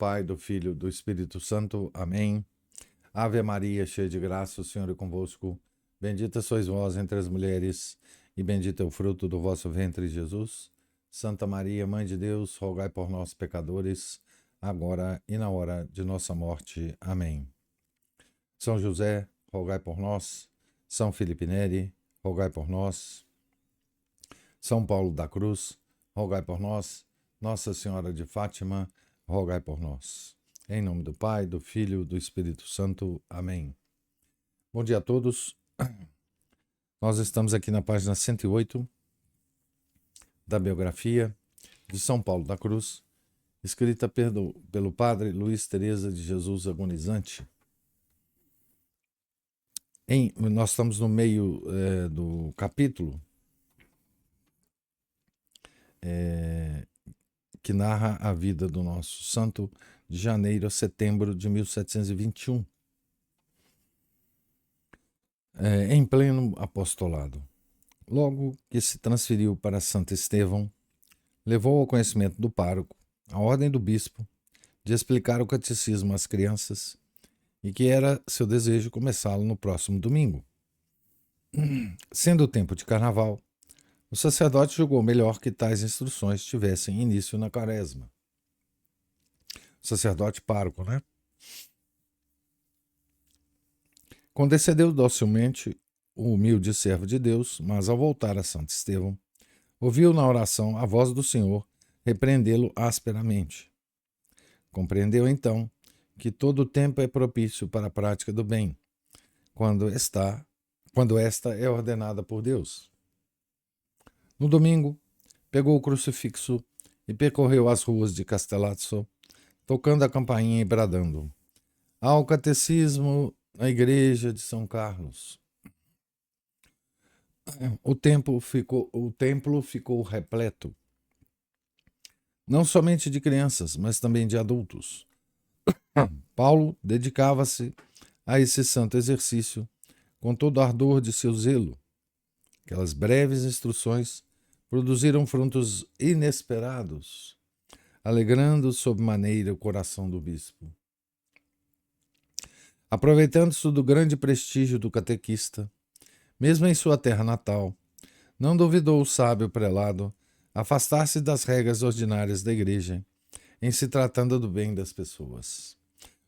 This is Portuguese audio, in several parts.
Pai, do Filho, do Espírito Santo. Amém. Ave Maria, cheia de graça, o Senhor é convosco. Bendita sois vós entre as mulheres, e bendito é o fruto do vosso ventre, Jesus. Santa Maria, Mãe de Deus, rogai por nós, pecadores, agora e na hora de nossa morte. Amém. São José, rogai por nós. São Felipe Neri, rogai por nós. São Paulo da Cruz, rogai por nós. Nossa Senhora de Fátima, rogai por nós. Em nome do Pai, do Filho, do Espírito Santo. Amém. Bom dia a todos. Nós estamos aqui na página 108 da biografia de São Paulo da Cruz, escrita pelo padre Luiz Teresa de Jesus Agonizante. Nós estamos no meio do capítulo que narra a vida do nosso santo de janeiro a setembro de 1721, em pleno apostolado. Logo que se transferiu para Santo Estevão, levou ao conhecimento do pároco a ordem do bispo de explicar o catecismo às crianças e que era seu desejo começá-lo no próximo domingo. Sendo o tempo de carnaval, o sacerdote julgou melhor que tais instruções tivessem início na quaresma. O sacerdote pároco, né? Condescendeu docilmente o humilde servo de Deus, mas ao voltar a Santo Estevão, ouviu na oração a voz do Senhor repreendê-lo asperamente. Compreendeu então que todo o tempo é propício para a prática do bem, quando esta é ordenada por Deus. No domingo, pegou o crucifixo e percorreu as ruas de Castellazzo, tocando a campainha e bradando: ao catecismo na igreja de São Carlos. O templo ficou repleto, não somente de crianças, mas também de adultos. Paulo dedicava-se a esse santo exercício com todo o ardor de seu zelo. Aquelas breves instruções produziram frutos inesperados, alegrando sobremaneira o coração do bispo. Aproveitando-se do grande prestígio do catequista, mesmo em sua terra natal, não duvidou o sábio prelado afastar-se das regras ordinárias da igreja, em se tratando do bem das pessoas.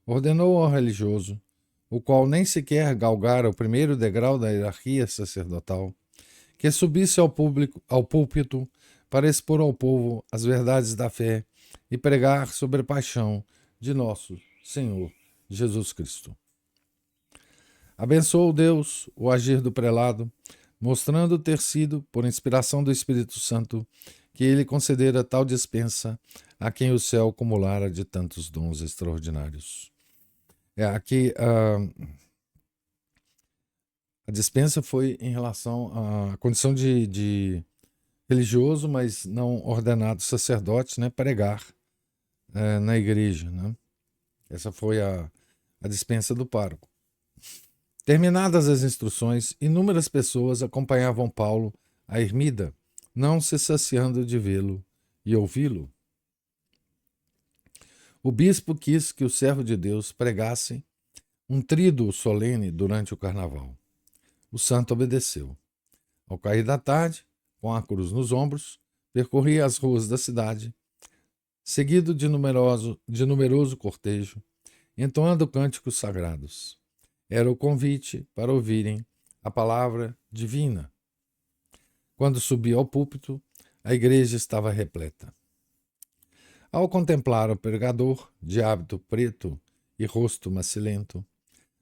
Ordenou ao religioso, o qual nem sequer galgara o primeiro degrau da hierarquia sacerdotal, que subisse ao púlpito para expor ao povo as verdades da fé e pregar sobre a paixão de nosso Senhor Jesus Cristo. Abençoou Deus o agir do prelado, mostrando ter sido, por inspiração do Espírito Santo, que ele concedera tal dispensa a quem o céu acumulara de tantos dons extraordinários. Aqui a dispensa foi em relação à condição de religioso, mas não ordenado sacerdote, né, pregar na igreja, né? Essa foi a dispensa do pároco. Terminadas as instruções, inúmeras pessoas acompanhavam Paulo à ermida, não se saciando de vê-lo e ouvi-lo. O bispo quis que o servo de Deus pregasse um tríduo solene durante o carnaval. O santo obedeceu. Ao cair da tarde, com a cruz nos ombros, percorria as ruas da cidade, seguido de numeroso cortejo, entoando cânticos sagrados. Era o convite para ouvirem a palavra divina. Quando subia ao púlpito, a igreja estava repleta. Ao contemplar o pregador, de hábito preto e rosto macilento,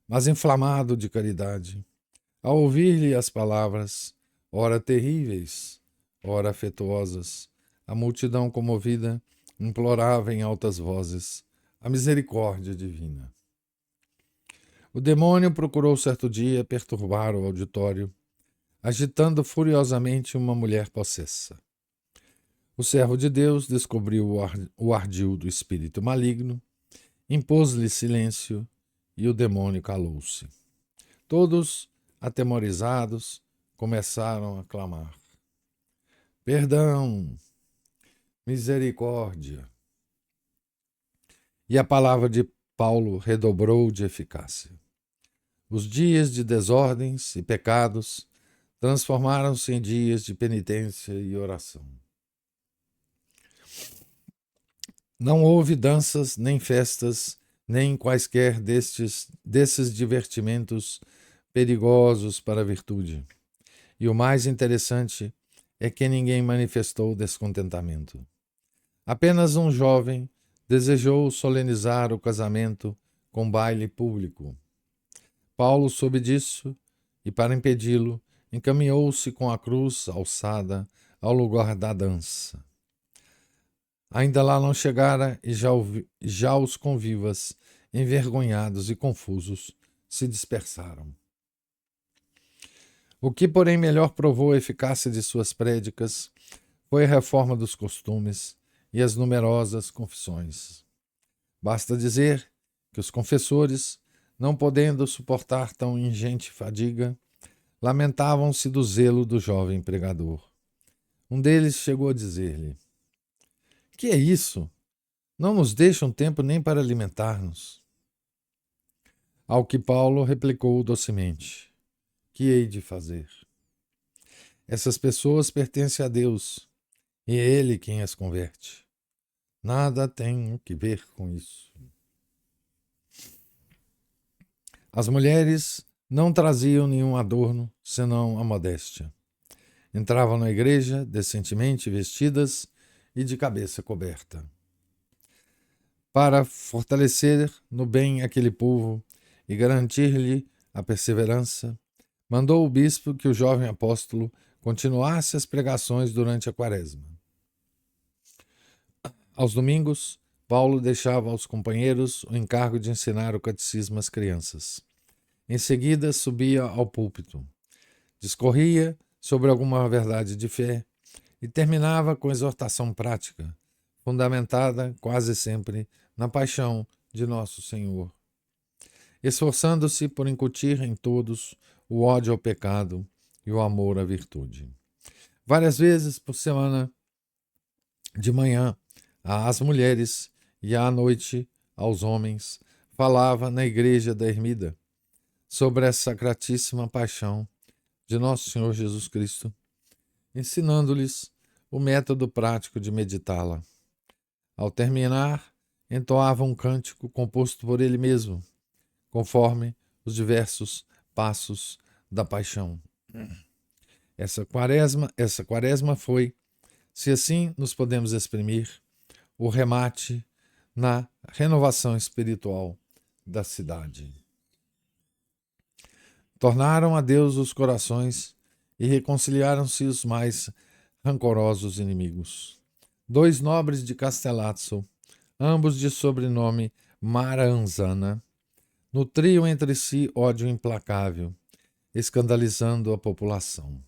mas inflamado de caridade, ao ouvir-lhe as palavras, ora terríveis, ora afetuosas, a multidão comovida implorava em altas vozes a misericórdia divina. O demônio procurou certo dia perturbar o auditório, agitando furiosamente uma mulher possessa. O servo de Deus descobriu o ardil do espírito maligno, impôs-lhe silêncio e o demônio calou-se. Todos, atemorizados, começaram a clamar: perdão, misericórdia. e a palavra de Paulo redobrou de eficácia. Os dias de desordens e pecados transformaram-se em dias de penitência e oração. Não houve danças, nem festas, nem quaisquer desses divertimentos perigosos para a virtude. E o mais interessante é que ninguém manifestou descontentamento. Apenas um jovem desejou solenizar o casamento com baile público. Paulo soube disso e, para impedi-lo, encaminhou-se com a cruz alçada ao lugar da dança. Ainda lá não chegara e já os convivas, envergonhados e confusos, se dispersaram. O que, porém, melhor provou a eficácia de suas prédicas foi a reforma dos costumes e as numerosas confissões. Basta dizer que os confessores, não podendo suportar tão ingente fadiga, lamentavam-se do zelo do jovem pregador. Um deles chegou a dizer-lhe: "Que é isso? Não nos deixam tempo nem para alimentar-nos." Ao que Paulo replicou docemente: "Que hei de fazer? Essas pessoas pertencem a Deus, e é Ele quem as converte. Nada tenho que ver com isso." As mulheres não traziam nenhum adorno senão a modéstia. Entravam na igreja decentemente vestidas e de cabeça coberta. Para fortalecer no bem aquele povo e garantir-lhe a perseverança, mandou o bispo que o jovem apóstolo continuasse as pregações durante a quaresma. Aos domingos, Paulo deixava aos companheiros o encargo de ensinar o catecismo às crianças. Em seguida, subia ao púlpito, discorria sobre alguma verdade de fé e terminava com exortação prática, fundamentada quase sempre na paixão de Nosso Senhor, esforçando-se por incutir em todos o ódio ao pecado e o amor à virtude. Várias vezes por semana, de manhã às mulheres e à noite aos homens, falava na igreja da Ermida sobre a sacratíssima paixão de Nosso Senhor Jesus Cristo, ensinando-lhes o método prático de meditá-la. Ao terminar, entoava um cântico composto por ele mesmo, conforme os diversos passos da paixão. Essa quaresma foi, se assim nos podemos exprimir, o remate na renovação espiritual da cidade. Tornaram a Deus os corações e reconciliaram-se os mais rancorosos inimigos. 2 nobres de Castellazzo, ambos de sobrenome Maranzana, nutriam entre si ódio implacável, escandalizando a população.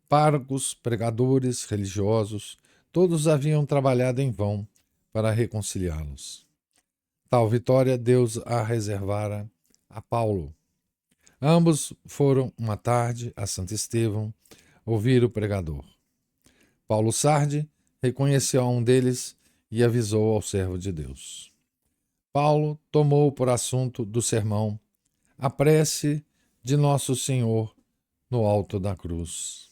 Párocos, pregadores, religiosos, todos haviam trabalhado em vão para reconciliá-los. Tal vitória Deus a reservara a Paulo. Ambos foram uma tarde a Santo Estevão ouvir o pregador. Paulo Sardi reconheceu a um deles e avisou ao servo de Deus. Paulo tomou por assunto do sermão a prece de Nosso Senhor no alto da cruz.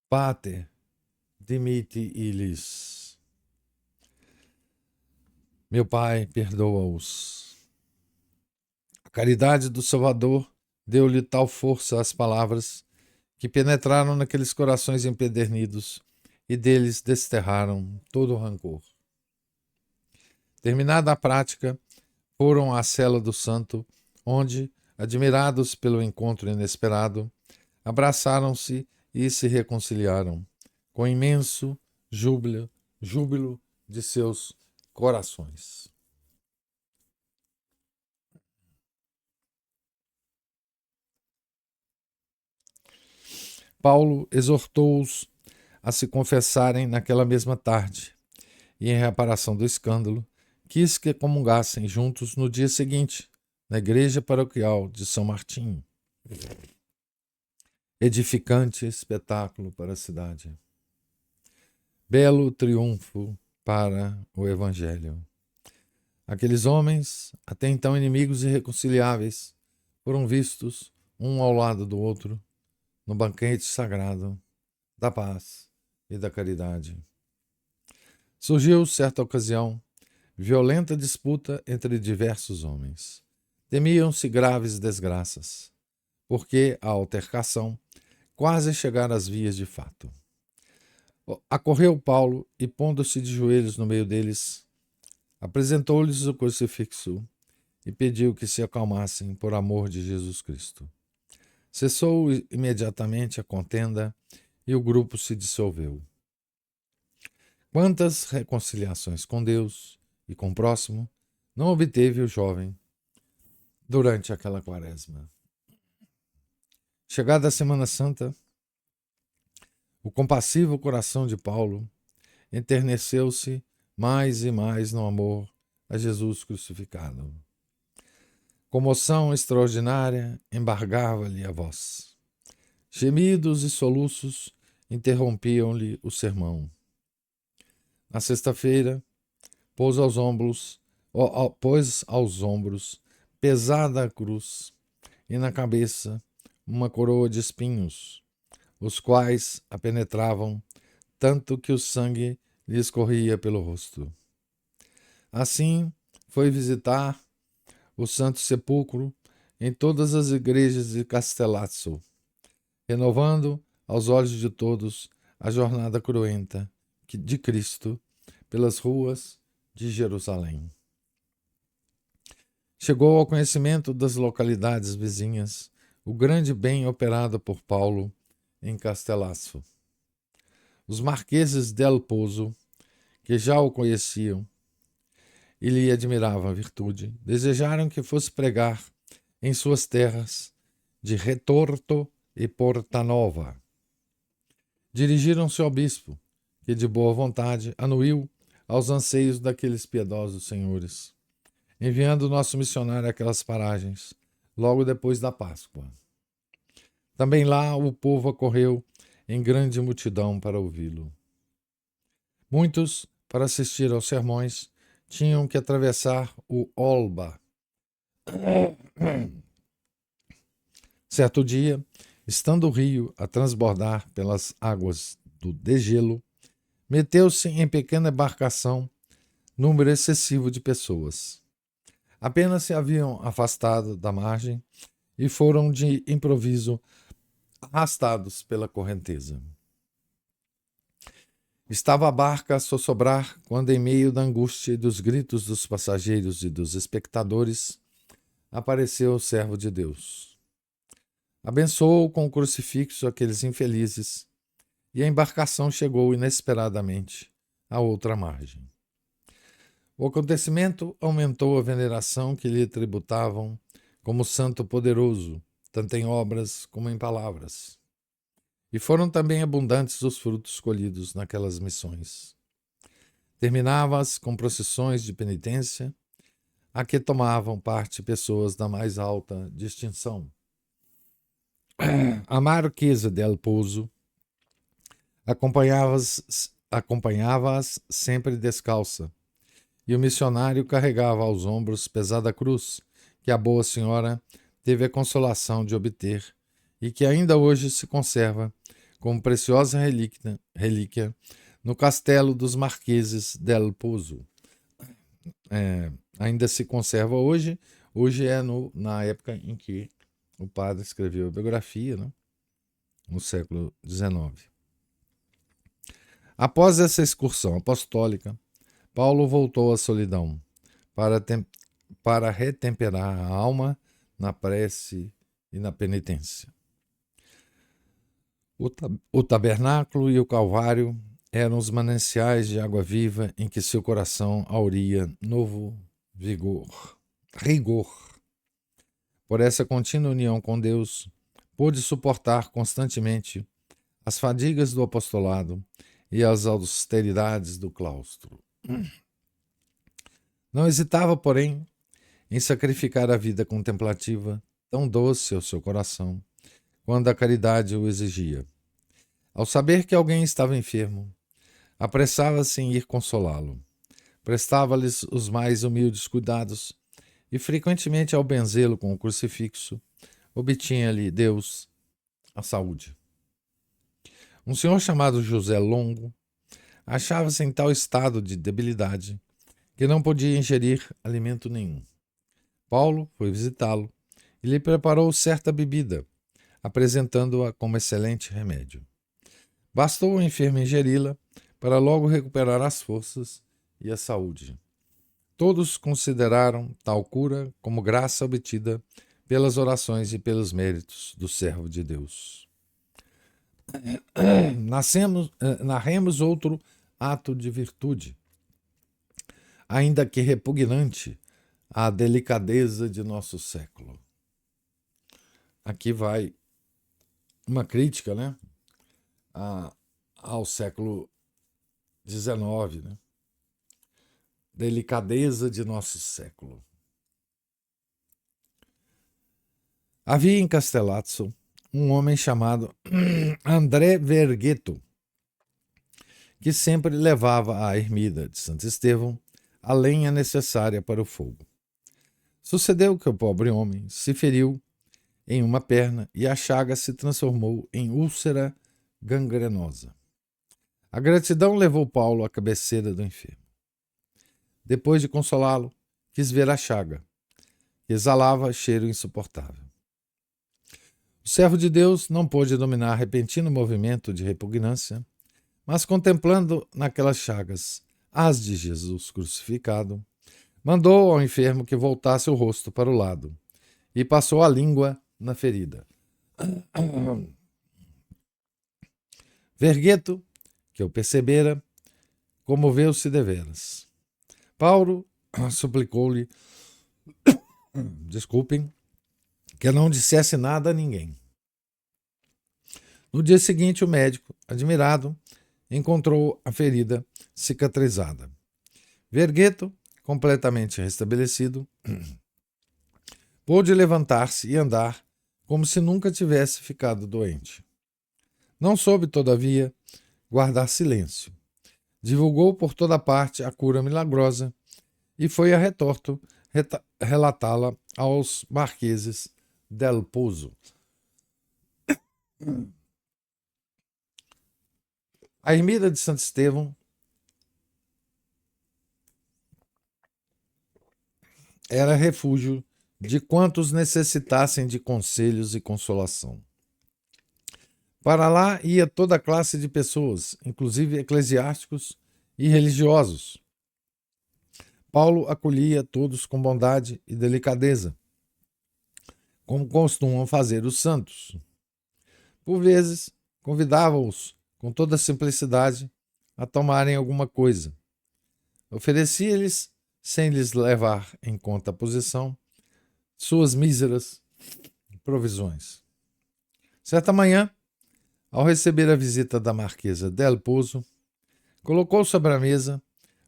Pater, dimitte illis. Meu Pai, perdoa-os. A caridade do Salvador deu-lhe tal força às palavras que penetraram naqueles corações empedernidos e deles desterraram todo o rancor. Terminada a prática, foram à cela do santo, onde, admirados pelo encontro inesperado, abraçaram-se e se reconciliaram, com imenso júbilo de seus corações. Paulo exortou-os a se confessarem naquela mesma tarde, e, em reparação do escândalo, quis que comungassem juntos no dia seguinte, na igreja paroquial de São Martinho. Edificante espetáculo para a cidade. Belo triunfo para o Evangelho. Aqueles homens, até então inimigos irreconciliáveis, foram vistos um ao lado do outro no banquete sagrado da paz e da caridade. Surgiu, certa ocasião, violenta disputa entre diversos homens. Temiam-se graves desgraças, porque a altercação quase chegara às vias de fato. Acorreu Paulo e, pondo-se de joelhos no meio deles, apresentou-lhes o crucifixo e pediu que se acalmassem por amor de Jesus Cristo. Cessou imediatamente a contenda e o grupo se dissolveu. Quantas reconciliações com Deus e com o próximo não obteve o jovem durante aquela quaresma? Chegada a Semana Santa, o compassivo coração de Paulo enterneceu-se mais e mais no amor a Jesus crucificado. Comoção extraordinária embargava-lhe a voz. Gemidos e soluços interrompiam-lhe o sermão. Na sexta-feira, pôs aos ombros pesada a cruz e na cabeça uma coroa de espinhos, os quais a penetravam tanto que o sangue lhe escorria pelo rosto. Assim, foi visitar o Santo Sepulcro em todas as igrejas de Castellazzo, renovando aos olhos de todos a jornada cruenta de Cristo pelas ruas de Jerusalém. Chegou ao conhecimento das localidades vizinhas o grande bem operado por Paulo em Castellazzo. Os marqueses del Pozo, que já o conheciam e lhe admiravam a virtude, desejaram que fosse pregar em suas terras de Retorto e Portanova. Dirigiram-se ao bispo, que de boa vontade anuiu aos anseios daqueles piedosos senhores, enviando nosso missionário àquelas paragens, logo depois da Páscoa. Também lá o povo acorreu em grande multidão para ouvi-lo. Muitos, para assistir aos sermões, tinham que atravessar o Olba. Certo dia, estando o rio a transbordar pelas águas do degelo, meteu-se em pequena embarcação número excessivo de pessoas. Apenas se haviam afastado da margem e foram de improviso arrastados pela correnteza. Estava a barca a sossobrar quando, em meio da angústia e dos gritos dos passageiros e dos espectadores, apareceu o servo de Deus. Abençoou com o crucifixo aqueles infelizes e a embarcação chegou inesperadamente à outra margem. O acontecimento aumentou a veneração que lhe tributavam como santo poderoso, tanto em obras como em palavras. E foram também abundantes os frutos colhidos naquelas missões. Terminava-as com procissões de penitência, a que tomavam parte pessoas da mais alta distinção. A Marquesa del Pozo acompanhava-as sempre descalça, e o missionário carregava aos ombros pesada cruz, que a boa senhora teve a consolação de obter e que ainda hoje se conserva como preciosa relíquia no castelo dos Marqueses del Pozo. Ainda se conserva hoje é na época em que o padre escreveu a biografia, né? No século XIX. Após essa excursão apostólica, Paulo voltou à solidão para retemperar a alma na prece e na penitência. O tabernáculo e o Calvário eram os mananciais de água viva em que seu coração auria novo rigor. Por essa contínua união com Deus, pôde suportar constantemente as fadigas do apostolado e as austeridades do claustro. Não hesitava, porém, em sacrificar a vida contemplativa, tão doce ao seu coração, quando a caridade o exigia. Ao saber que alguém estava enfermo, apressava-se em ir consolá-lo. prestava-lhes os mais humildes cuidados e frequentemente, ao benzê-lo com o crucifixo, obtinha-lhe Deus a saúde. Um senhor chamado José Longo achava-se em tal estado de debilidade que não podia ingerir alimento nenhum. Paulo foi visitá-lo e lhe preparou certa bebida, apresentando-a como excelente remédio. Bastou o enfermo ingeri-la para logo recuperar as forças e a saúde. Todos consideraram tal cura como graça obtida pelas orações e pelos méritos do servo de Deus. Narremos outro ato de virtude, ainda que repugnante à delicadeza de nosso século. Aqui vai uma crítica, né, ao século XIX, né? Delicadeza de nosso século. Havia em Castellazzo um homem chamado André Verghetto, que sempre levava à ermida de Santo Estevão a lenha necessária para o fogo. Sucedeu que o pobre homem se feriu em uma perna e a chaga se transformou em úlcera gangrenosa. A gratidão levou Paulo à cabeceira do enfermo. Depois de consolá-lo, quis ver a chaga, que exalava cheiro insuportável. O servo de Deus não pôde dominar repentino movimento de repugnância, mas contemplando naquelas chagas as de Jesus crucificado, mandou ao enfermo que voltasse o rosto para o lado e passou a língua na ferida. Verghetto, que o percebera, comoveu-se deveras. Paulo suplicou-lhe, que não dissesse nada a ninguém. No dia seguinte, o médico, admirado, encontrou a ferida cicatrizada. Verghetto, completamente restabelecido, pôde levantar-se e andar como se nunca tivesse ficado doente. Não soube, todavia, guardar silêncio. Divulgou por toda parte a cura milagrosa e foi a retorto relatá-la aos marqueses del Pozzo. A ermida de Santo Estevão era refúgio de quantos necessitassem de conselhos e consolação. Para lá ia toda a classe de pessoas, inclusive eclesiásticos e religiosos. Paulo acolhia todos com bondade e delicadeza, como costumam fazer os santos. Por vezes, convidava-os com toda simplicidade a tomarem alguma coisa. Oferecia-lhes, sem lhes levar em conta a posição, suas míseras provisões. Certa manhã, ao receber a visita da marquesa del Pozzo, colocou sobre a mesa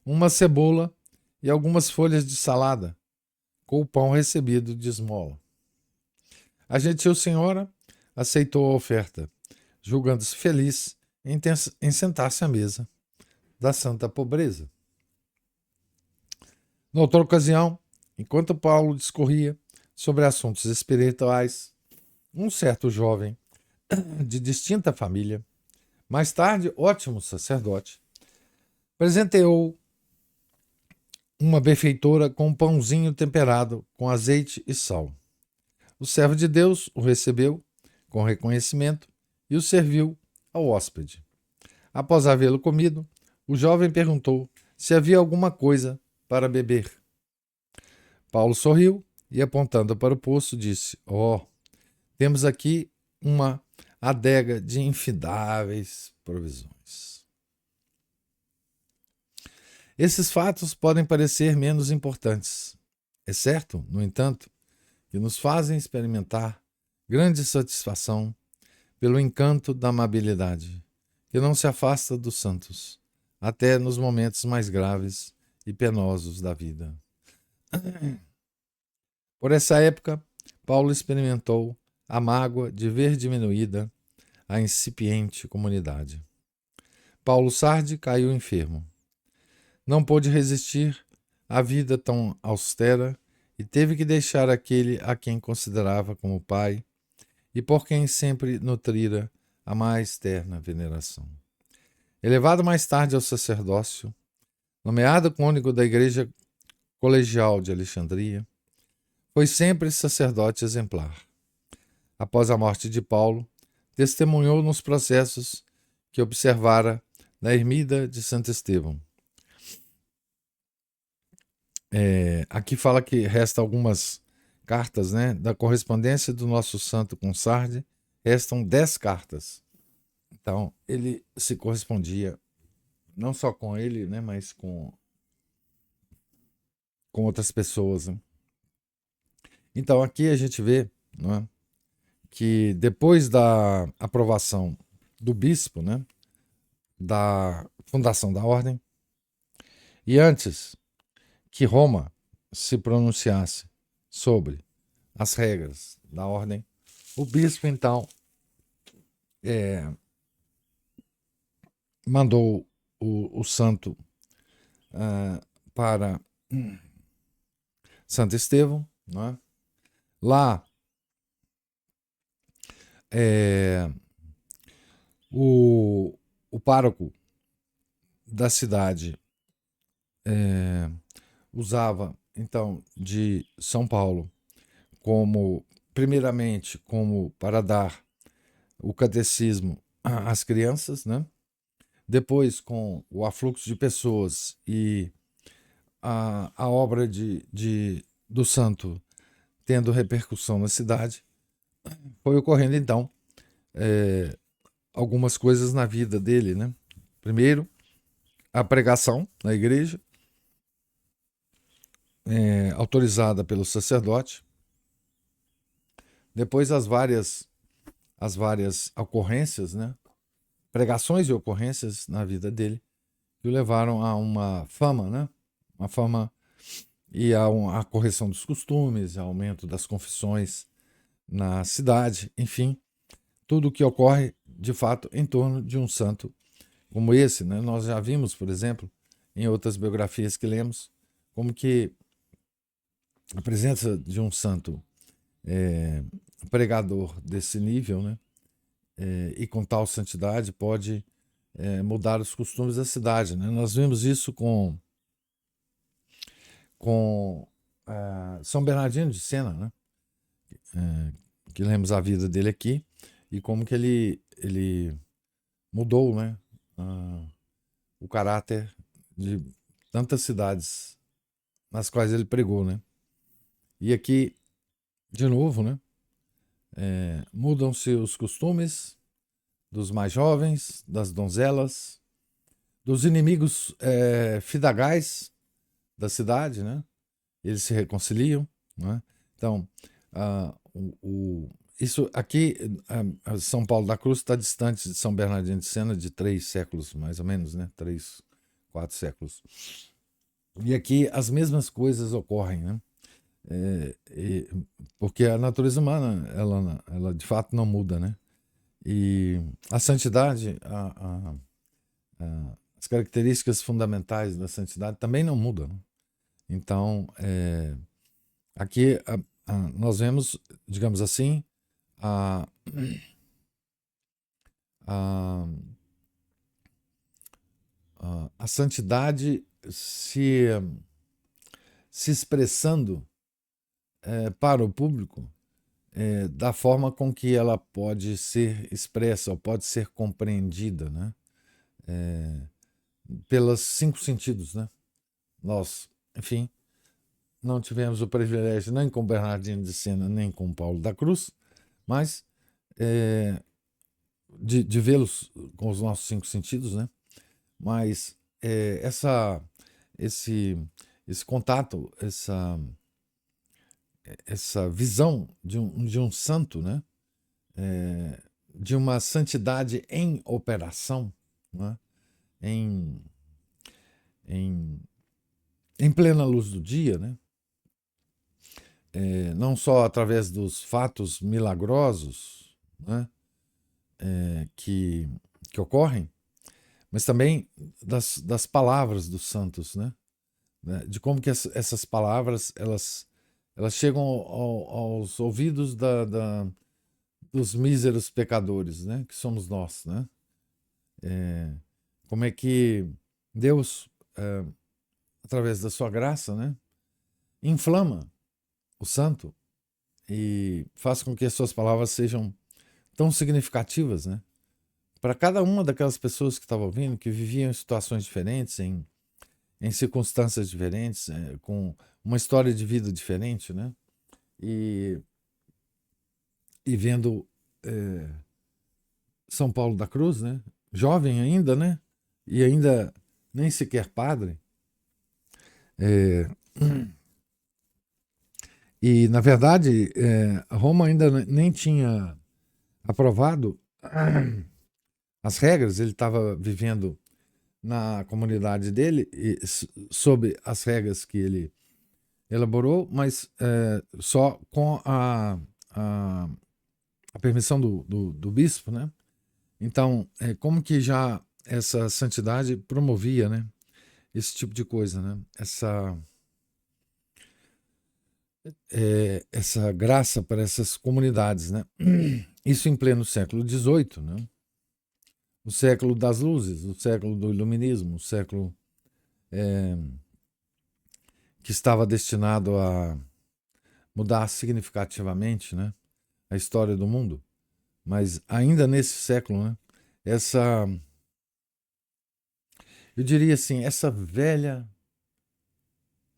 uma cebola e algumas folhas de salada, com o pão recebido de esmola. A gentil senhora aceitou a oferta, julgando-se feliz em sentar-se à mesa da santa pobreza. Noutra ocasião, enquanto Paulo discorria sobre assuntos espirituais, um certo jovem de distinta família, mais tarde ótimo sacerdote, presenteou uma benfeitora com um pãozinho temperado com azeite e sal. O servo de Deus o recebeu com reconhecimento e o serviu ao hóspede. Após havê-lo comido, o jovem perguntou se havia alguma coisa para beber. Paulo sorriu e, apontando para o poço, disse: temos aqui uma adega de infindáveis provisões. Esses fatos podem parecer menos importantes. É certo, no entanto, que nos fazem experimentar grande satisfação pelo encanto da amabilidade, que não se afasta dos santos, até nos momentos mais graves e penosos da vida. Por essa época, Paulo experimentou a mágoa de ver diminuída a incipiente comunidade. Paulo Sardi caiu enfermo. não pôde resistir à vida tão austera e teve que deixar aquele a quem considerava como pai e por quem sempre nutrira a mais terna veneração. Elevado mais tarde ao sacerdócio, nomeado cônego da Igreja Colegial de Alexandria, foi sempre sacerdote exemplar. Após a morte de Paulo, testemunhou nos processos que observara na ermida de Santo Estevão. Aqui fala que resta algumas cartas, né, da correspondência do nosso santo com Sarde. Restam 10 cartas. Então, ele se correspondia não só com ele, né, mas com outras pessoas. Né? Então, aqui a gente vê, né, que depois da aprovação do bispo, né, da fundação da ordem, e antes que Roma se pronunciasse sobre as regras da ordem, o bispo, então, mandou o santo para Santo Estevão. Né? Lá, o pároco da cidade usava, então, de São Paulo primeiramente, como para dar o catecismo às crianças, né? Depois, com o afluxo de pessoas e a obra do santo tendo repercussão na cidade, foi ocorrendo, então, algumas coisas na vida dele, né? Primeiro, a pregação na igreja, autorizada pelo sacerdote. Depois, as várias ocorrências, né? Pregações e ocorrências na vida dele, que o levaram a uma fama, né? Uma fama e a correção dos costumes, aumento das confissões na cidade, enfim, tudo o que ocorre, de fato, em torno de um santo como esse. Né? Nós já vimos, por exemplo, em outras biografias que lemos, como que a presença de um santo pregador desse nível, né? E com tal santidade pode mudar os costumes da cidade. Né? Nós vimos isso com São Bernardino de Sena, né? Que lemos a vida dele aqui e como que ele mudou, né? O caráter de tantas cidades nas quais ele pregou, né? E aqui, de novo, né? Mudam-se os costumes dos mais jovens, das donzelas, dos inimigos fidagais da cidade, né? Eles se reconciliam, né? Então, isso aqui, São Paulo da Cruz está distante de São Bernardino de Sena de 3 séculos, mais ou menos, né? 3, 4 séculos. E aqui as mesmas coisas ocorrem, né? Porque a natureza humana, ela de fato não muda, né? E a santidade, as características fundamentais da santidade também não mudam. Né? Então, aqui nós vemos, digamos assim, a santidade se expressando para o público da forma com que ela pode ser expressa ou pode ser compreendida, né? Pelos 5 sentidos, né? Nós, enfim, não tivemos o privilégio nem com Bernardino de Sena nem com Paulo da Cruz, mas de vê-los com os nossos 5 sentidos, né? Mas esse contato, essa visão de um santo, né? De uma santidade em operação, né? em plena luz do dia, né? Não só através dos fatos milagrosos, né? Que ocorrem, mas também das palavras dos santos, né? De como que essas palavras elas chegam aos ouvidos dos míseros pecadores, né? Que somos nós, né? Como é que Deus, através da sua graça, né, inflama o santo e faz com que as suas palavras sejam tão significativas, né? Para cada uma daquelas pessoas que estavam ouvindo, que viviam em situações diferentes, em circunstâncias diferentes, com uma história de vida diferente, né? E vendo São Paulo da Cruz, né? Jovem ainda, né? E ainda nem sequer padre. E, na verdade, Roma ainda nem tinha aprovado as regras, ele estava vivendo na comunidade dele, sob as regras que ele elaborou, mas só com a permissão do bispo, né? Então, como que já essa santidade promovia, né, esse tipo de coisa, né? Essa graça para essas comunidades, né? Isso em pleno século XVIII, né? O século das luzes, o século do iluminismo, o século que estava destinado a mudar significativamente, né, a história do mundo. Mas ainda nesse século, né, eu diria assim, essa velha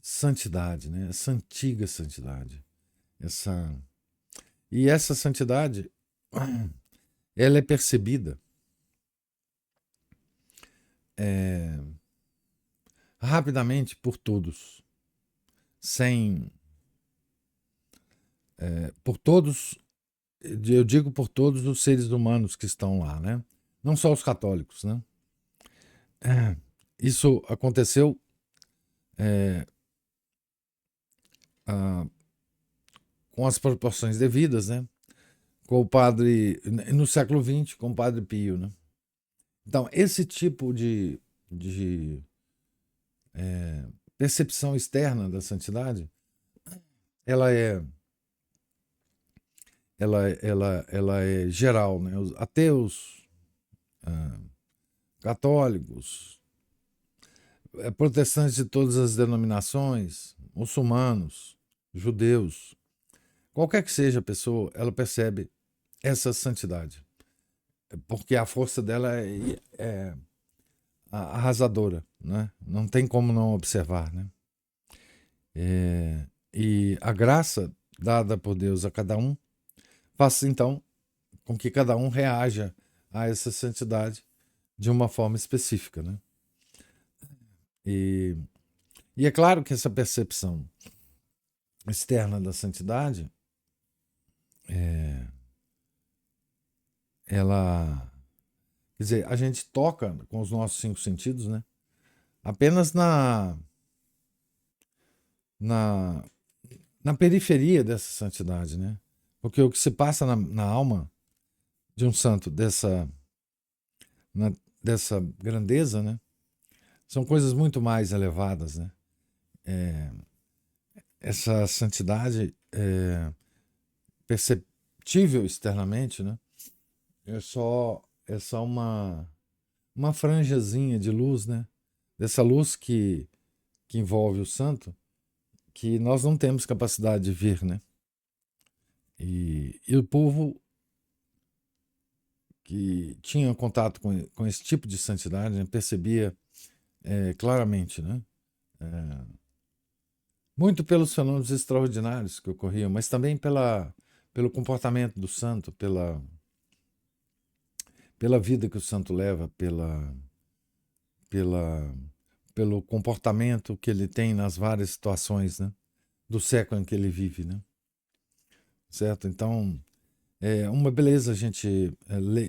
santidade, né, essa antiga santidade, e essa santidade, ela é percebida rapidamente por todos, por todos, eu digo por todos os seres humanos que estão lá, né? Não só os católicos, né? Isso aconteceu com as proporções devidas, né? Com o padre, no século XX, com o padre Pio, né? Então, esse tipo de percepção externa da santidade, ela é geral, né? Os ateus, católicos, protestantes de todas as denominações, muçulmanos, judeus, qualquer que seja a pessoa, ela percebe essa santidade, porque a força dela é arrasadora, né? Não tem como não observar, né? E a graça dada por Deus a cada um faz então com que cada um reaja a essa santidade de uma forma específica, né? E é claro que essa percepção externa da santidade, ela, quer dizer, a gente toca com os nossos 5 sentidos, né? Apenas na periferia dessa santidade, né? Porque o que se passa na alma de um santo dessa grandeza, né? São coisas muito mais elevadas, né? Essa santidade perceptível externamente, né? É só uma franjazinha de luz, né? Dessa luz que envolve o santo, que nós não temos capacidade de ver, né? E o povo que tinha contato com esse tipo de santidade, né, percebia claramente, né? Muito pelos fenômenos extraordinários que ocorriam, mas também pelo comportamento do santo, pela vida que o santo leva, pelo comportamento que ele tem nas várias situações, né, do século em que ele vive, né? Certo? Então, é uma beleza a gente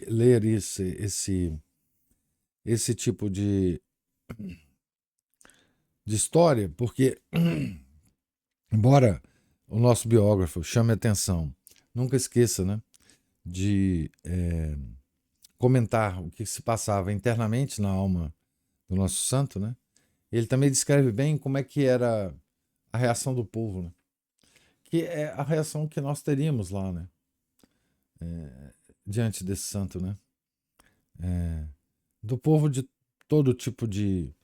ler esse tipo de história, porque, embora o nosso biógrafo chame atenção, nunca esqueça, né, de comentar o que se passava internamente na alma do nosso santo, né? Ele também descreve bem como é que era a reação do povo, né? Que é a reação que nós teríamos lá, né? Diante desse santo, né? Do povo de todo tipo de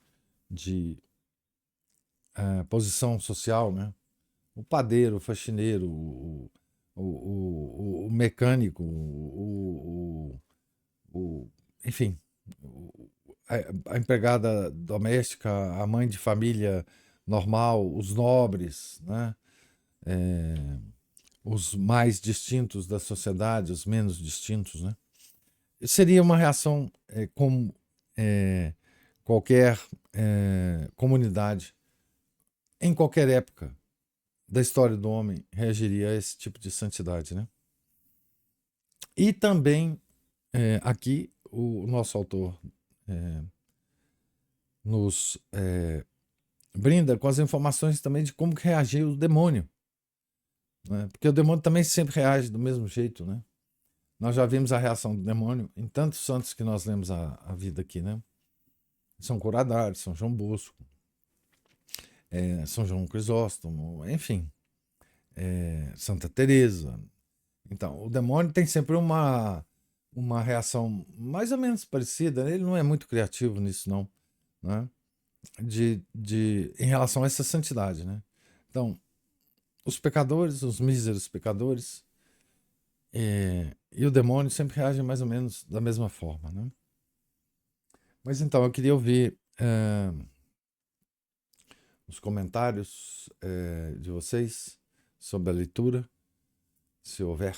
posição social, né? O padeiro, o faxineiro, o mecânico, enfim, a empregada doméstica, a mãe de família normal, os nobres, né? Os mais distintos da sociedade, os menos distintos, né? Seria uma reação como qualquer comunidade, em qualquer época da história do homem, reagiria a esse tipo de santidade, né? E também aqui o nosso autor nos brinda com as informações também de como que reagiu o demônio, né? Porque o demônio também sempre reage do mesmo jeito, né? Nós já vimos a reação do demônio em tantos santos que nós lemos a vida aqui, né? São Coroadário, São João Bosco, São João Crisóstomo, enfim, Santa Teresa. Então, o demônio tem sempre uma reação mais ou menos parecida. Ele não é muito criativo nisso, não, né? Em relação a essa santidade, né? Então, os pecadores, os míseros pecadores, e o demônio sempre reagem mais ou menos da mesma forma, né? Mas então, eu queria ouvir os comentários de vocês sobre a leitura, se houver.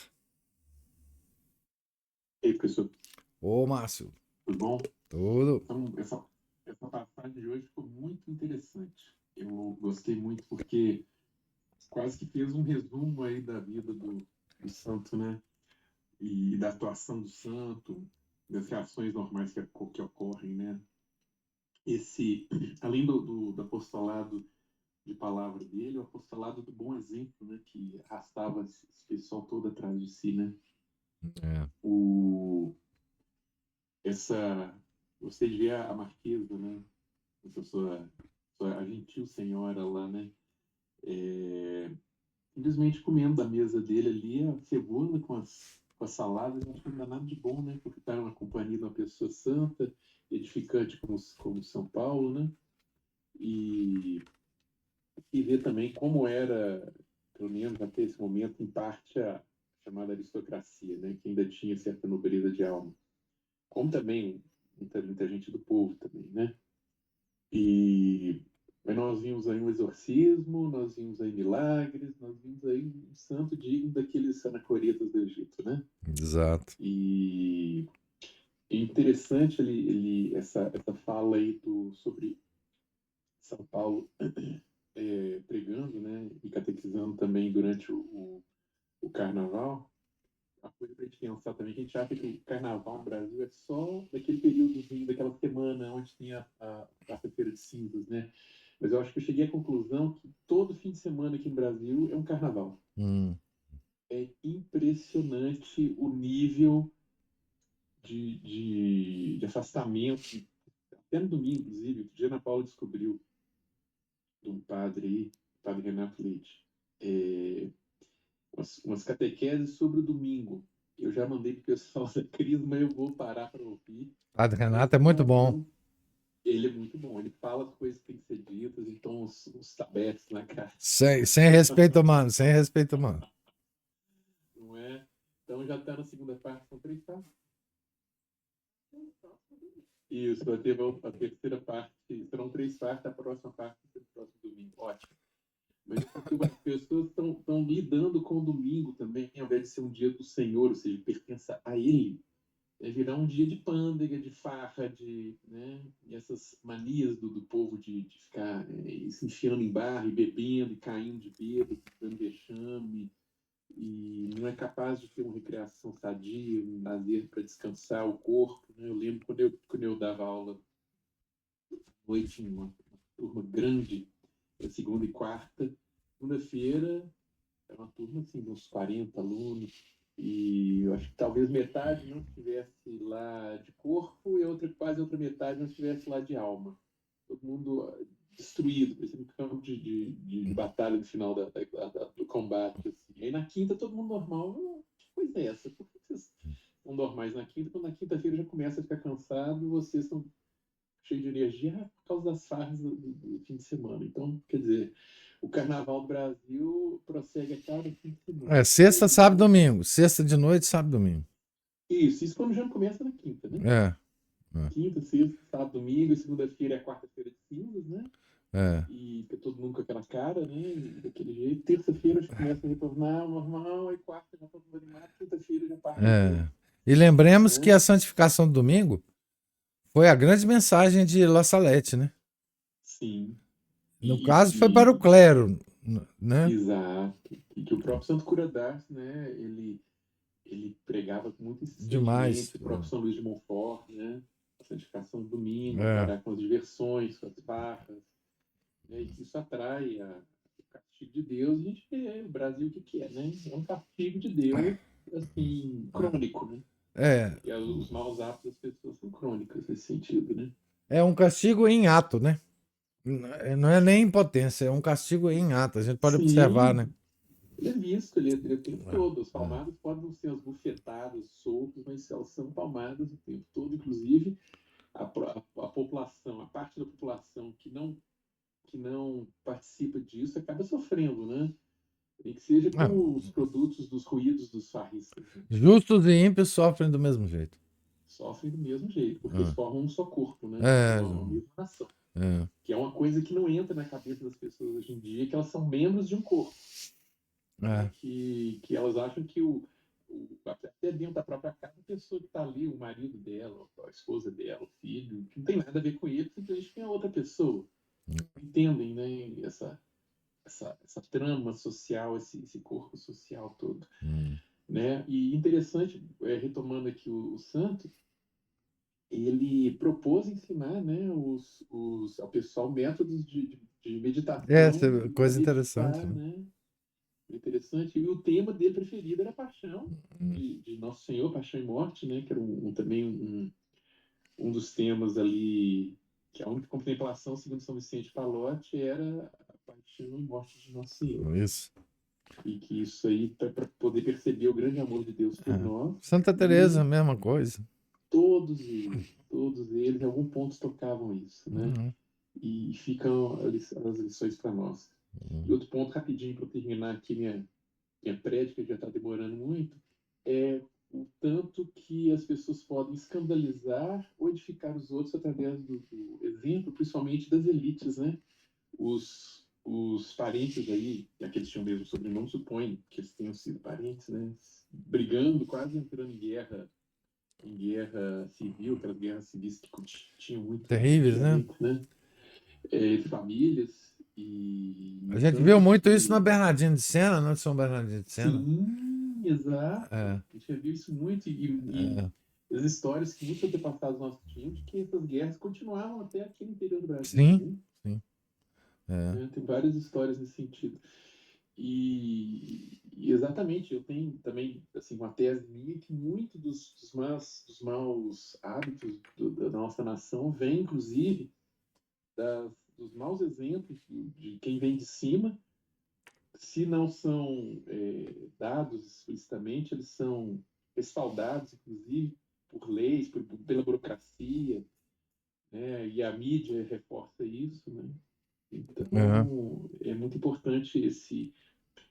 E aí, professor, Ô, Márcio, tudo bom? tudo. Então, essa passagem de hoje ficou muito interessante. Eu gostei muito porque quase que fez um resumo aí da vida do santo, né? E da atuação do santo, das reações normais que ocorrem, né? Além do apostolado de palavra dele, o apostolado do bom exemplo, né? Que arrastava esse pessoal todo atrás de si, né? É. O, Você vê a Marquesa, né? A gentil senhora lá, né? Simplesmente comendo da mesa dele ali a cebola com as saladas, acho que não dá nada de bom, né? Porque está na companhia de uma pessoa santa, edificante como São Paulo, né? E, e ver também como era, pelo menos até esse momento, em parte a chamada aristocracia, né? Que ainda tinha certa nobreza de alma. Como também muita gente do povo também, né? E mas nós vimos aí um exorcismo, nós vimos aí milagres, nós vimos aí um santo digno daqueles anacoretas do Egito, né? Exato. E é interessante essa fala aí sobre São Paulo pregando, né? E catequizando também durante o carnaval. Uma coisa para a gente pensar também, que a gente acha que o carnaval no Brasil é só daquele períodozinho, daquela semana onde tem a quarta-feira de cinzas, né? Mas eu acho que eu cheguei à conclusão que todo fim de semana aqui no Brasil é um carnaval. É impressionante o nível de afastamento. Até no domingo, inclusive, o dia Ana Paula descobriu de um padre aí, o padre Renato Leite, umas catequeses sobre o domingo. Eu já mandei para o pessoal da Crisma, eu vou parar para ouvir. Padre Renato é muito bom. Como ele é muito bom. Ele fala as coisas que têm que ser ditas, então os tabetes na cara. Sem respeito humano, sem respeito humano. Não é? Então já está na segunda parte, são 3 partes. Isso, vai ter a terceira parte, serão 3 partes, a próxima parte vai ser no próximo domingo. Ótimo. Mas porque as pessoas estão lidando com o domingo também, ao invés de ser um dia do Senhor, ou seja, pertença a Ele. É virar um dia de pândega, de farra, né? E essas manias do povo de ficar se enfiando em bar e bebendo e caindo de bêbado, dando vexame, e não é capaz de ter uma recreação sadia, um lazer para descansar o corpo, né? Eu lembro quando eu dava aula à noite em uma turma grande, segunda e quarta, segunda-feira era uma turma assim, de uns 40 alunos, E eu acho que talvez metade não estivesse lá de corpo e quase outra metade não estivesse lá de alma. Todo mundo destruído, parecia um campo de batalha no final do combate. Assim. Aí na quinta todo mundo normal. Que coisa é essa? Por que vocês estão normais na quinta? Quando na quinta-feira já começa a ficar cansado, vocês estão cheios de energia por causa das farras do fim de semana. Então, quer dizer, o Carnaval do Brasil prossegue a cada fim de semana. Sexta, sábado, domingo. Sexta de noite, sábado, domingo. Isso quando já começa na quinta, né? É. Quinta, sexta, sábado, domingo, e segunda-feira é a quarta-feira de cinzas, né? É. E fica todo mundo com aquela cara, né? Daquele jeito. Terça-feira já começa a retornar ao normal, e quarta já todo mundo animado, quinta-feira já parte. E lembremos que a santificação do domingo foi a grande mensagem de La Salette, né? Sim. No caso, foi para o clero, né? Exato. E que o próprio Santo Cura d'Ars, né? Ele pregava com muito Demais. o próprio São Luís de Montfort, né? A santificação do domingo, parar com as diversões, com as farras, né? E que isso atrai o castigo de Deus. A gente vê o Brasil o que é, né? É um castigo de Deus, assim, crônico, né? E os maus hábitos das pessoas são crônicos nesse sentido, né? É um castigo em ato, né? Não é nem impotência, é um castigo em ato. A gente pode observar, né? Ele é visto, ele é o tempo todo. As palmadas podem não ser as bufetadas soltas, mas elas são palmadas o tempo todo. Inclusive, a população, a parte da população que não participa disso acaba sofrendo, né? Nem que seja com os produtos dos ruídos dos farristas. Né? Justos e ímpios sofrem do mesmo jeito. Sofrem do mesmo jeito, porque eles formam um só corpo, né? Uma mesma nação. Que é uma coisa que não entra na cabeça das pessoas hoje em dia, que elas são membros de um corpo. Que elas acham que até dentro da própria casa, a pessoa que está ali, o marido dela, a esposa dela, o filho, que não tem nada a ver com ele, simplesmente tem a outra pessoa. Entendem, né? Essa trama social, esse corpo social todo. Né? E interessante, retomando aqui o Santo, ele propôs ensinar, né, ao pessoal métodos de meditação. Coisa interessante. Né? Interessante. E o tema dele preferido era a paixão de Nosso Senhor, Paixão e Morte, né? Que era também um dos temas ali, que a única contemplação, segundo São Vicente Pallotti, era a paixão e morte de Nosso Senhor. Isso. E que isso aí, para poder perceber o grande amor de Deus por nós. Santa Teresa, mesma coisa. Todos eles, em algum ponto tocavam isso, né? E ficam as lições para nós. E outro ponto, rapidinho, para terminar aqui minha prédica, já está demorando muito, é o tanto que as pessoas podem escandalizar ou edificar os outros através do exemplo, principalmente das elites, né? Os parentes aí, aqueles que tinham o mesmo sobrenome, supõem que eles tenham sido parentes, né? Brigando, quase entrando em guerra civil, aquelas guerras civis que tinham muito terríveis, né? Famílias. A gente viu muito isso na Bernardino de Sena, não? São Bernardino de Sena. Sim, exato. A gente já viu isso muito. E as histórias que muitos antepassados nossos tinham de que essas guerras continuavam até aqui no interior do Brasil. Sim, né? Sim. Tem várias histórias nesse sentido. E exatamente, eu tenho também assim, uma tese minha que muito dos maus hábitos da nossa nação vem, inclusive, dos maus exemplos de quem vem de cima. Se não são dados explicitamente, eles são respaldados, inclusive, por leis, pela burocracia, né? E a mídia reforça isso, né? Então, é muito importante esse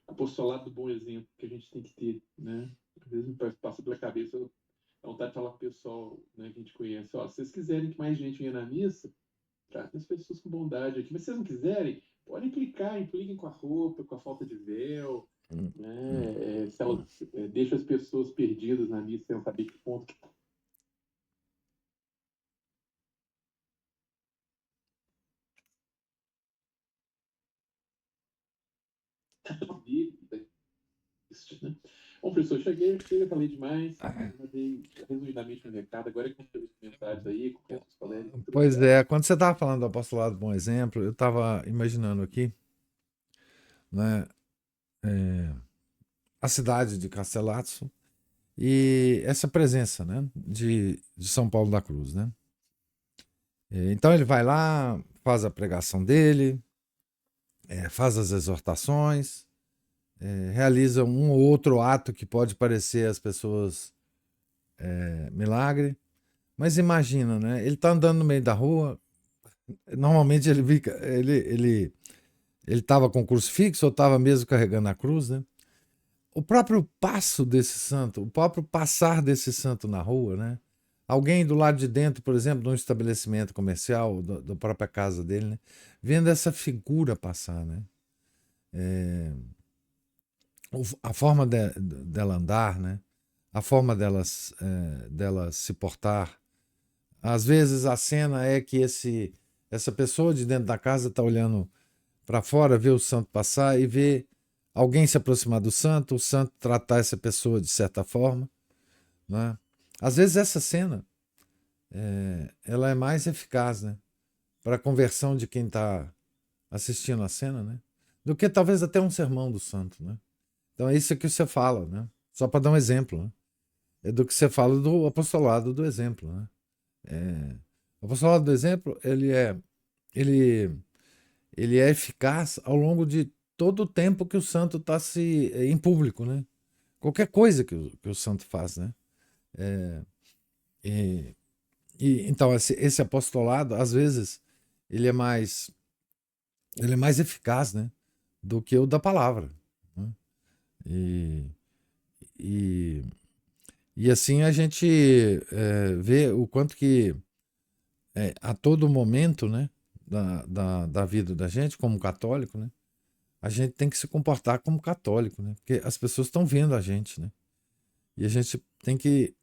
apostolado do bom exemplo que a gente tem que ter, né? Às vezes passa pela cabeça, dá vontade de falar para o pessoal, né, que a gente conhece, ó, se vocês quiserem que mais gente venha na missa, tratem as pessoas com bondade aqui, mas se vocês não quiserem, podem impliquem com a roupa, com a falta de véu, né? Se elas deixam as pessoas perdidas na missa sem saber que ponto que né? Bom, professor, cheguei, falei demais, mandei resumidamente um recado, agora é com os comentários aí, com os colegas. Pois é, quando você estava falando do apostolado bom exemplo, eu estava imaginando aqui, né, a cidade de Castelatso e essa presença, né, de São Paulo da Cruz, né? Então ele vai lá, faz a pregação dele, faz as exortações, realiza um ou outro ato que pode parecer às pessoas milagre, mas imagina, né? Ele tá andando no meio da rua, normalmente ele estava com o crucifixo ou estava mesmo carregando a cruz, né? O próprio passo desse santo, o próprio passar desse santo na rua, né? Alguém do lado de dentro, por exemplo, de um estabelecimento comercial, da própria casa dele, né? Vendo essa figura passar, né? A forma dela andar, né? A forma dela se portar. Às vezes a cena é que essa pessoa de dentro da casa está olhando para fora, vê o santo passar e vê alguém se aproximar do santo, o santo tratar essa pessoa de certa forma, né? Às vezes essa cena ela é mais eficaz, né, para a conversão de quem está assistindo a cena, né, do que talvez até um sermão do santo, né? Então é isso que você fala, né? Só para dar um exemplo, né? É do que você fala do apostolado do exemplo, né? O apostolado do exemplo ele ele é eficaz ao longo de todo o tempo que o santo está em público, né? Qualquer coisa que o santo faz, né? E, então esse apostolado, às vezes, ele é mais ele é mais eficaz, né? Do que o da palavra, né? E, e, e assim a gente vê o quanto que a todo momento, né? Da vida da gente, como católico, né? A gente tem que se comportar como católico, né? Porque as pessoas estão vendo a gente, né? E a gente tem que,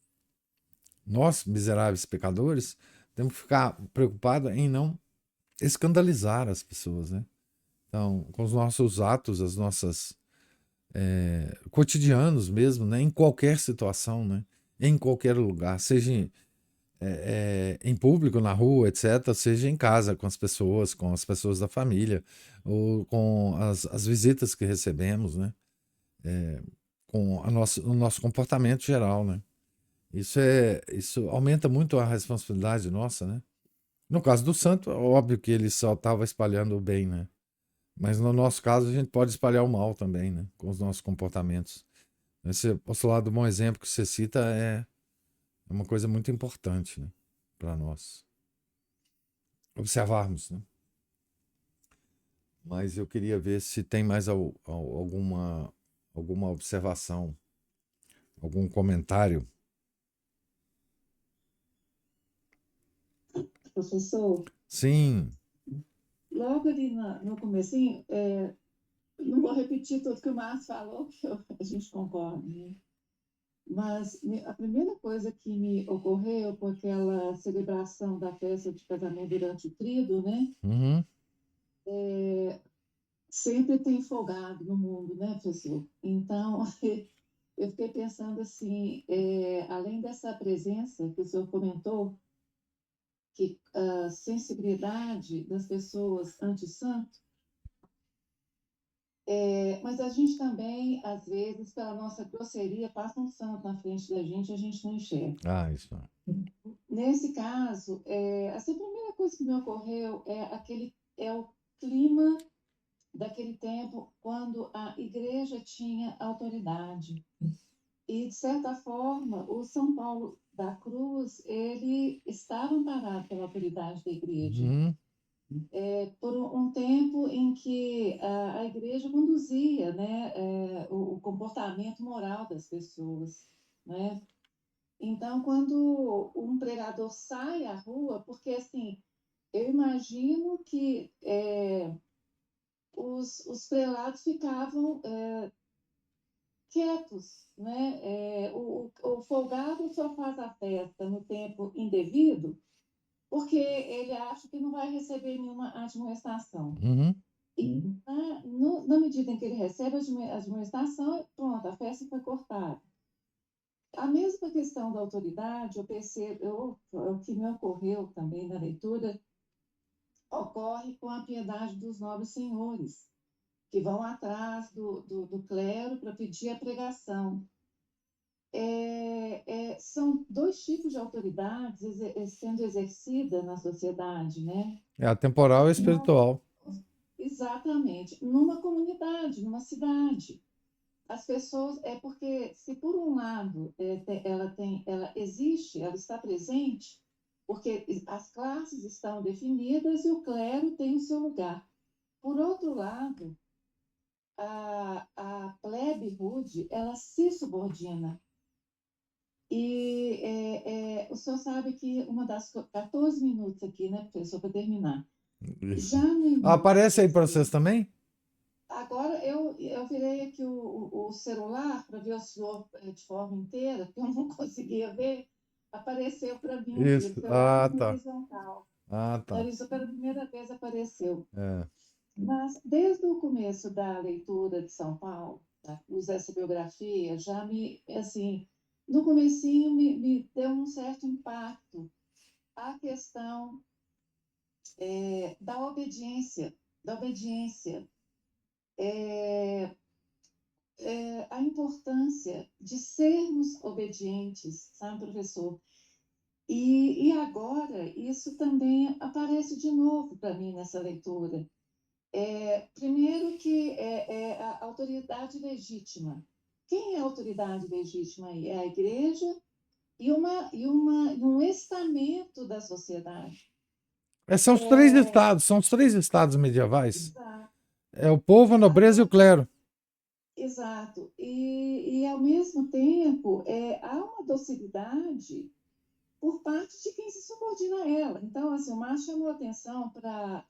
nós, miseráveis pecadores, temos que ficar preocupado em não escandalizar as pessoas, né? Então, com os nossos atos, as nossas cotidianos mesmo, né? Em qualquer situação, né? Em qualquer lugar, seja em público, na rua, etc., seja em casa, com as pessoas da família, ou com as visitas que recebemos, né? Com o nosso comportamento geral, né? Isso aumenta muito a responsabilidade nossa, né? No caso do santo, é óbvio que ele só estava espalhando o bem, né? Mas no nosso caso, a gente pode espalhar o mal também, né? Com os nossos comportamentos. Esse postulado, bom exemplo que você cita é uma coisa muito importante, né? Para nós observarmos, né? Mas eu queria ver se tem mais alguma observação, algum comentário. Professor, Sim. logo ali no comecinho, não vou repetir tudo que o Márcio falou, que a gente concorda, né? Mas a primeira coisa que me ocorreu com aquela celebração da festa de casamento durante o tríduo, né? Uhum. Sempre tem folgado no mundo, né, professor? Então, eu fiquei pensando assim, além dessa presença que o senhor comentou, que a sensibilidade das pessoas anti-santo, mas a gente também, às vezes, pela nossa grosseria, passa um santo na frente da gente e a gente não enxerga. Ah, isso. Nesse caso, assim, a primeira coisa que me ocorreu é o clima daquele tempo, quando a igreja tinha autoridade. E, de certa forma, o São Paulo da Cruz, ele estava amparado pela autoridade da igreja. Uhum. Por um tempo em que a igreja conduzia, né, o comportamento moral das pessoas, né? Então, quando um pregador sai à rua, porque assim, eu imagino que os prelados ficavam quietos, né? O folgado só faz a festa no tempo indevido, porque ele acha que não vai receber nenhuma admoestação. Uhum. E na medida em que ele recebe a admoestação, pronto, a festa foi cortada. A mesma questão da autoridade, eu percebo, o que me ocorreu também na leitura, ocorre com a piedade dos nobres senhores, que vão atrás do clero para pedir a pregação. são dois tipos de autoridades sendo exercidas na sociedade, né? É a temporal e a Nós, espiritual. exatamente, numa comunidade, numa cidade. As pessoas, porque se por um lado ela existe, ela está presente, porque as classes estão definidas e o clero tem o seu lugar. Por outro lado, a plebe rude, ela se subordina. E o senhor sabe que uma das 14 minutos aqui, né, professor, para terminar. Isso. Já no início Aparece aí para desse, vocês também? agora eu virei aqui o celular para ver o senhor de forma inteira, porque eu não conseguia ver. Apareceu para mim aqui, o Isso. celular Ah, no tá. horizontal. Ah, No tá. horizontal, pela primeira vez apareceu. É. Mas desde o começo da leitura de São Paulo, tá? Usar essa biografia, já assim, no comecinho me deu um certo impacto a questão da obediência, a importância de sermos obedientes, sabe, professor? E agora isso também aparece de novo para mim nessa leitura. Primeiro que é a autoridade legítima. Quem é a autoridade legítima aí? É a igreja e um estamento da sociedade. São os três estados medievais. Exato. É o povo, a nobreza e o clero. Exato. E ao mesmo tempo, há uma docilidade por parte de quem se subordina a ela. Então, assim, o Márcio chamou atenção para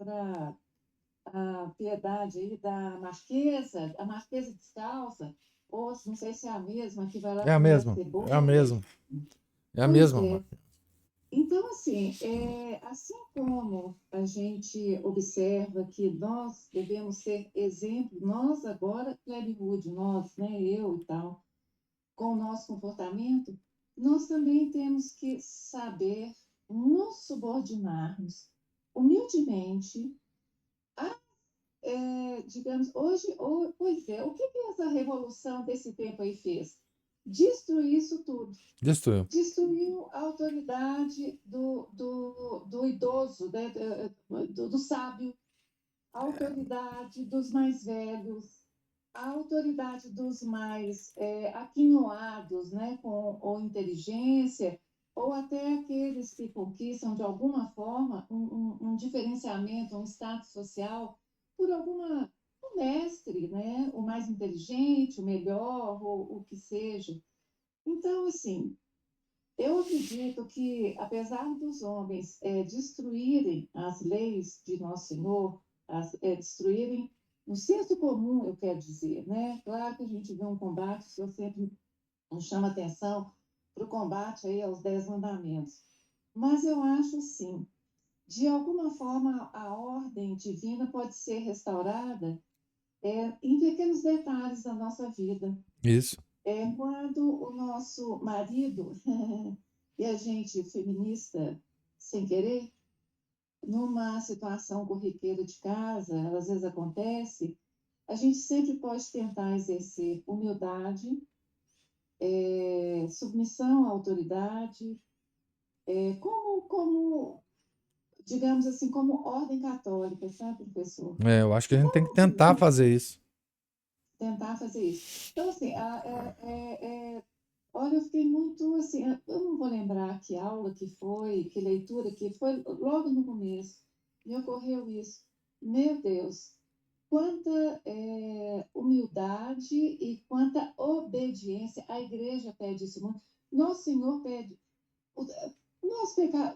a piedade aí da Marquesa, a Marquesa descalça, ou não sei se é a mesma, que vai lá É a comer as mesma. É a cebolas. mesma. É a Pois mesma, é. mano. Então, assim como a gente observa que nós devemos ser exemplo, nós agora, Plebe Rude, nós, né, eu e tal, com o nosso comportamento, nós também temos que saber nos subordinarmos humildemente a, digamos, pois é, o que essa revolução desse tempo aí fez? Destruir isso tudo. Destruiu. Destruiu a autoridade do idoso, né? do sábio, a autoridade dos mais velhos, a autoridade dos mais aquinhoados, né? ou inteligência, ou até aqueles que conquistam, de alguma forma, um diferenciamento, um status social, por um mestre, né? O mais inteligente, o melhor, ou o que seja. Então, assim, eu acredito que, apesar dos homens destruírem as leis de Nosso Senhor, destruírem no senso comum, eu quero dizer, né? Claro que a gente vê um combate, o senhor sempre nos chama atenção para o combate aí aos 10 mandamentos. Mas eu acho, sim, de alguma forma a ordem divina pode ser restaurada em pequenos detalhes da nossa vida. Isso. Quando o nosso marido e a gente feminista, sem querer, numa situação corriqueira de casa, às vezes acontece, a gente sempre pode tentar exercer humildade, submissão à autoridade, como, digamos assim, como ordem católica, sabe, professor? É, eu acho que a gente tem que Então, tentar assim, fazer isso. tentar fazer isso. Então, assim, olha, eu fiquei muito assim, eu não vou lembrar que aula que foi, que leitura que foi, logo no começo, me ocorreu isso. Meu Deus, quanta humildade e quanta obediência. A igreja pede isso muito. Nosso Senhor pede. O nosso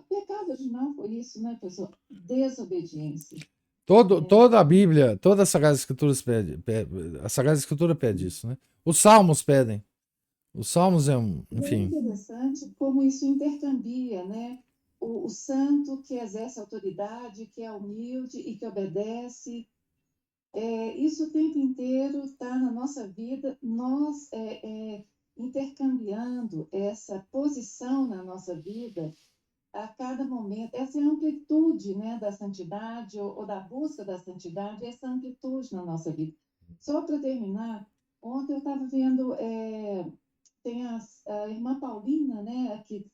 pecado original foi isso, né, pessoal? Desobediência. Toda a Bíblia, toda a Sagrada Escritura a Sagrada Escritura pede isso, né? Os Salmos pedem. Os Salmos E é enfim. interessante como isso intercambia, né? O santo que exerce autoridade, que é humilde e que obedece, isso o tempo inteiro está na nossa vida, nós intercambiando essa posição na nossa vida a cada momento, essa amplitude, né, da santidade ou da busca da santidade, essa amplitude na nossa vida. Só para terminar, ontem eu estava vendo tem a irmã Paulina, né, aqui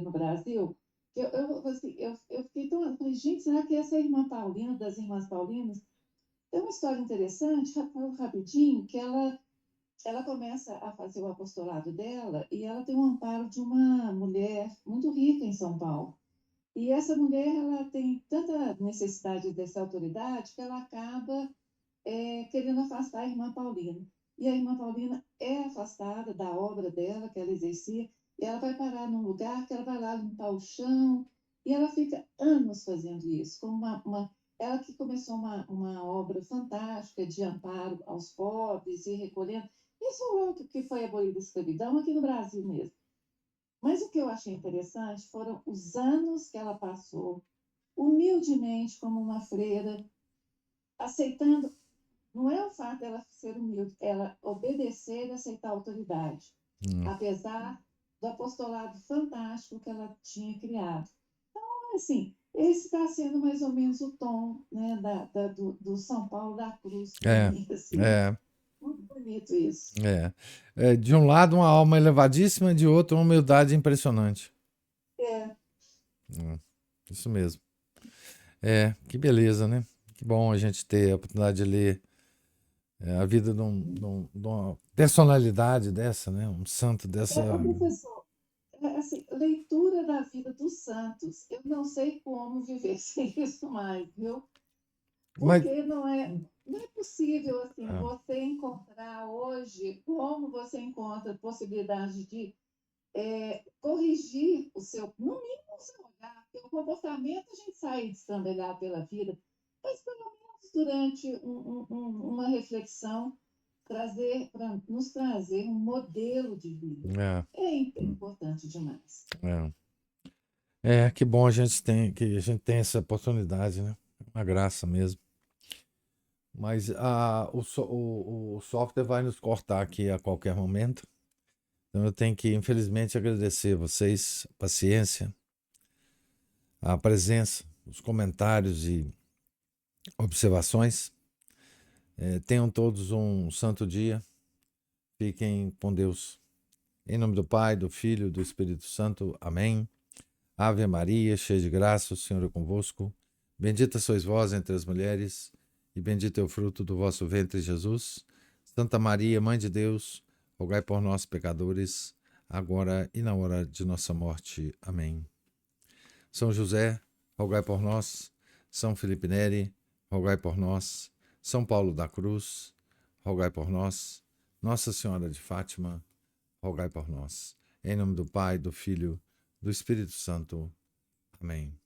no Brasil, que assim, eu fiquei tão. Eu falei, gente, será que essa é a irmã Paulina, das irmãs Paulinas? Tem uma história interessante, rapidinho, que ela começa a fazer o apostolado dela e ela tem o amparo de uma mulher muito rica em São Paulo. E essa mulher, ela tem tanta necessidade dessa autoridade que ela acaba querendo afastar a irmã Paulina. E a irmã Paulina é afastada da obra dela, que ela exercia, e ela vai parar num lugar que ela vai lá limpar o chão, e ela fica anos fazendo isso, como ela que começou uma obra fantástica de amparo aos pobres e recolhendo. Isso logo que foi abolida a escravidão aqui no Brasil mesmo. Mas o que eu achei interessante foram os anos que ela passou humildemente como uma freira, aceitando. Não é o fato dela ser humilde, ela obedecer e aceitar a autoridade, Hum. apesar do apostolado fantástico que ela tinha criado. Então, assim, esse está sendo mais ou menos o tom, né, do São Paulo da Cruz para É, mim, assim. é, Muito bonito isso. De um lado, uma alma elevadíssima, de outro, uma humildade impressionante. É, Isso mesmo. Que beleza, né? Que bom a gente ter a oportunidade de ler a vida de uma personalidade dessa, né? Um santo dessa. professor, assim, leitura da vida dos santos. Eu não sei como viver sem isso mais, viu? Mas, Porque não é possível assim, ah, você encontrar hoje, como você encontra possibilidade de corrigir no mínimo o seu olhar, porque o comportamento a gente sai destrambelhado pela vida, mas pelo menos durante uma reflexão, para nos trazer um modelo de vida. é, É importante demais. que bom que a gente tem essa oportunidade, né? Uma graça mesmo. Mas o software vai nos cortar aqui a qualquer momento. Então eu tenho que, infelizmente, agradecer a vocês, a paciência, a presença, os comentários e observações. Tenham todos um santo dia. Fiquem com Deus. Em nome do Pai, do Filho e do Espírito Santo. Amém. Ave Maria, cheia de graça, o Senhor é convosco. Bendita sois vós entre as mulheres, e bendito é o fruto do vosso ventre, Jesus. Santa Maria, Mãe de Deus, rogai por nós, pecadores, agora e na hora de nossa morte. Amém. São José, rogai por nós. São Felipe Neri, rogai por nós. São Paulo da Cruz, rogai por nós. Nossa Senhora de Fátima, rogai por nós. Em nome do Pai, do Filho, do Espírito Santo. Amém.